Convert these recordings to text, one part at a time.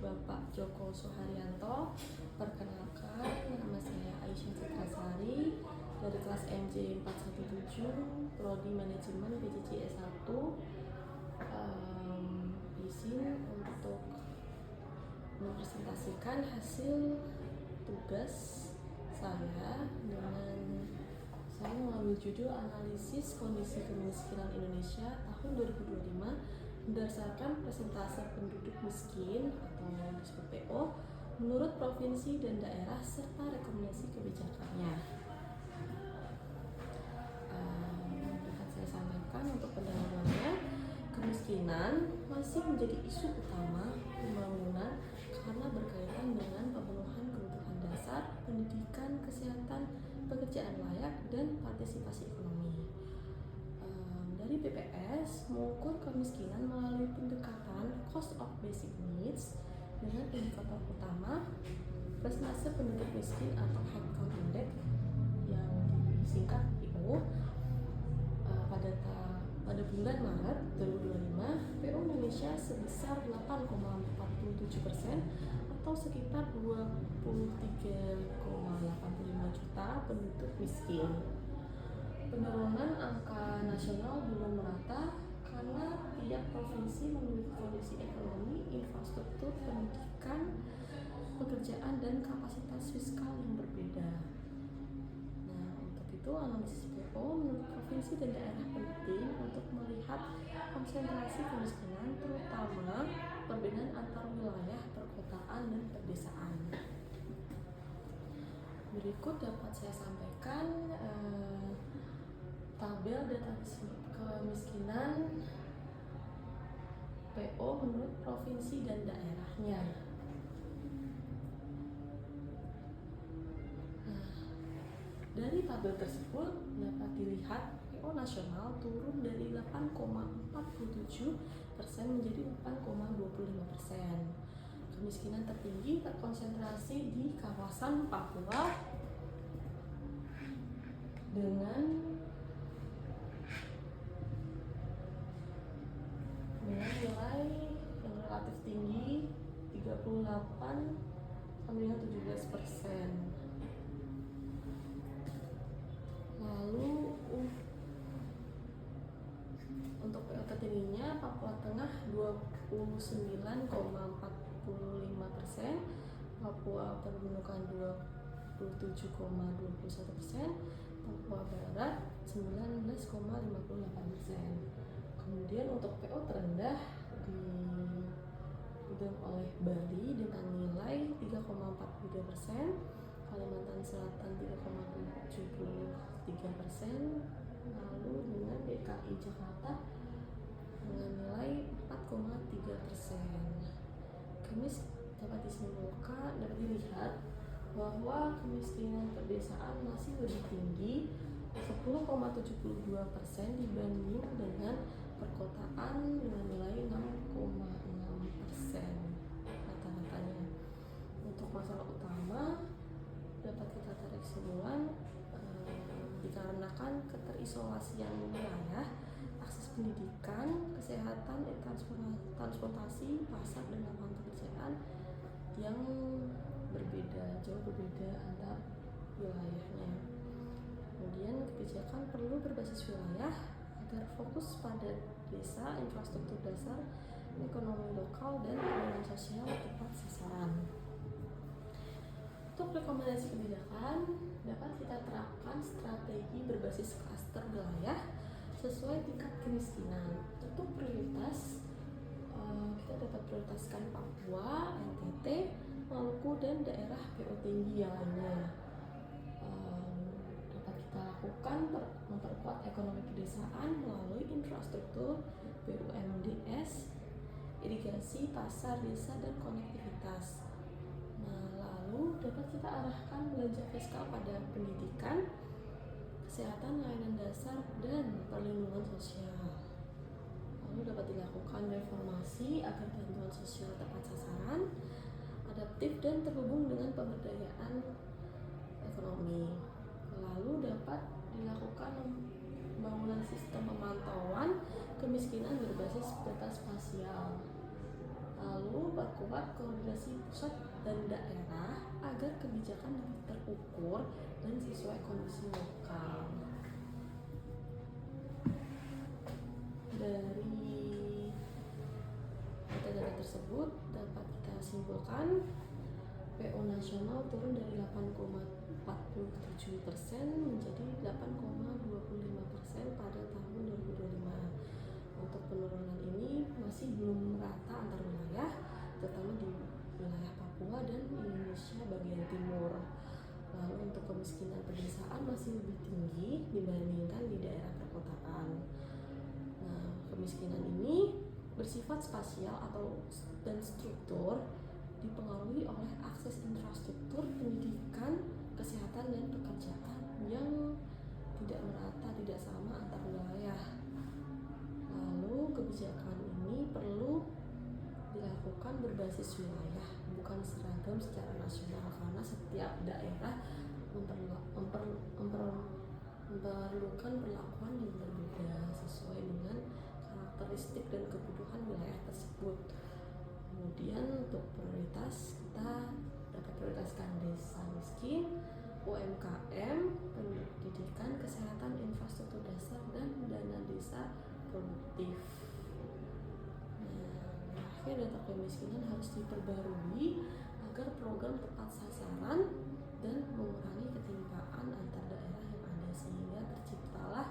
Bapak Joko Suharyanto. Perkenalkan, nama saya Aisyah Citrasari dari kelas MJ 417, Prodi Manajemen PJJ S1. Izin untuk mempresentasikan hasil tugas saya saya mengambil judul analisis kondisi kemiskinan Indonesia tahun 2025 berdasarkan presentase penduduk miskin atau disebut PO menurut provinsi dan daerah serta rekomendasi kebijakannya. Dapat saya sampaikan untuk pendahuluannya, kemiskinan masih menjadi isu utama pembangunan karena berkaitan dengan pemenuhan kebutuhan dasar, pendidikan, kesehatan, pekerjaan layak, dan partisipasi ekonomi. Dari BPS mengukur kemiskinan melalui pendekatan Cost of Basic Needs dengan indikator utama persentase penduduk miskin atau Headcount Index yang disingkat PO. Pada bulan Maret 2025, PO Indonesia sebesar 8,47% atau sekitar 23,85 juta penduduk miskin. Penurunan angka nasional belum merata karena tiap provinsi memiliki kondisi ekonomi, infrastruktur, pendidikan, pekerjaan, dan kapasitas fiskal yang berbeda. Nah, untuk itu analisis PO menurut provinsi dan daerah penting untuk melihat konsentrasi kemiskinan, terutama perbedaan antar wilayah, perkotaan, dan pedesaan. Berikut dapat saya sampaikan tabel data kemiskinan PO menurut provinsi dan daerahnya. Dari tabel tersebut dapat dilihat PO nasional turun dari 8,47% menjadi 8,25%. Kemiskinan tertinggi terkonsentrasi di kawasan Papua dengan nilai yang relatif tinggi 38 sampai dengan 17%. Lalu untuk PO tertingginya Papua Tengah 29,45%, Papua Pegunungan 27,21%, Papua Barat 19,58%. Kemudian untuk PO terendah dipegang oleh Bali dengan nilai 3,43%, Kalimantan Selatan 3,73%, lalu dengan DKI Jakarta dengan nilai 4,3%. Dapat dilihat bahwa kemiskinan pedesaan masih lebih tinggi 10,72% dibanding dengan perkotaan dengan nilai 6,6% rata-ratanya. Untuk masalah utama dapat kita tarik kesimpulan dikarenakan keterisolasian wilayah, akses pendidikan, kesehatan, transportasi, pasar, dan lapangan pekerjaan yang jauh berbeda antar wilayahnya. Kemudian kebijakan perlu berbasis wilayah agar fokus pada desa, infrastruktur dasar, ekonomi lokal, dan perlindungan sosial tepat sasaran. Untuk rekomendasi kebijakan, dapat kita terapkan strategi berbasis klaster wilayah sesuai tingkat kemiskinan. Untuk prioritas, kita dapat prioritaskan Papua, NTT, Maluku, dan daerah PO tinggi yang lainnya. Dapat kita lakukan memperkuat ekonomi pedesaan melalui infrastruktur BUMDes, irigasi, pasar desa, dan konektivitas. Lalu dapat kita arahkan belanja fiskal pada pendidikan, kesehatan, layanan dasar, dan perlindungan sosial. Lalu dapat dilakukan reformasi agar bantuan sosial tepat sasaran, adaptif, dan terhubung dengan pemberdayaan ekonomi. Lalu dapat dilakukan pembangunan sistem pemantauan kemiskinan berbasis data spasial. Lalu memperkuat koordinasi pusat dan daerah agar kebijakan lebih terukur dan sesuai kondisi lokal. Dari data-data tersebut dapat kita simpulkan PO nasional turun dari 8,47% menjadi 8,25% pada tahun 2025. Untuk penurunan ini masih belum merata antar wilayah, terutama di wilayah Papua dan Indonesia bagian timur. Lalu untuk kemiskinan pedesaan masih lebih tinggi dibandingkan di daerah perkotaan. Nah, kemiskinan ini bersifat spasial dan struktur, dipengaruhi oleh akses infrastruktur, pendidikan, kesehatan, dan pekerjaan yang tidak merata, tidak sama antar wilayah. Lalu kebijakan ini perlu dilakukan berbasis wilayah, bukan seragam secara nasional, karena setiap daerah memerlukan perlakuan yang berbeda sesuai dengan karakteristik dan kebutuhan wilayah tersebut. Kemudian untuk prioritas, kita dapat prioritaskan desa miskin, UMKM, pendidikan, kesehatan, infrastruktur dasar, dan dana desa produktif. Nah, data kemiskinan harus diperbarui agar program tepat sasaran dan mengurangi ketimpaan antar daerah yang ada, sehingga terciptalah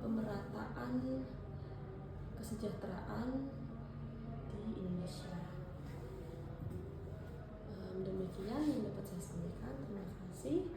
pemerataan kesejahteraan di Indonesia. Demikian yang dapat saya sampaikan. Terima kasih.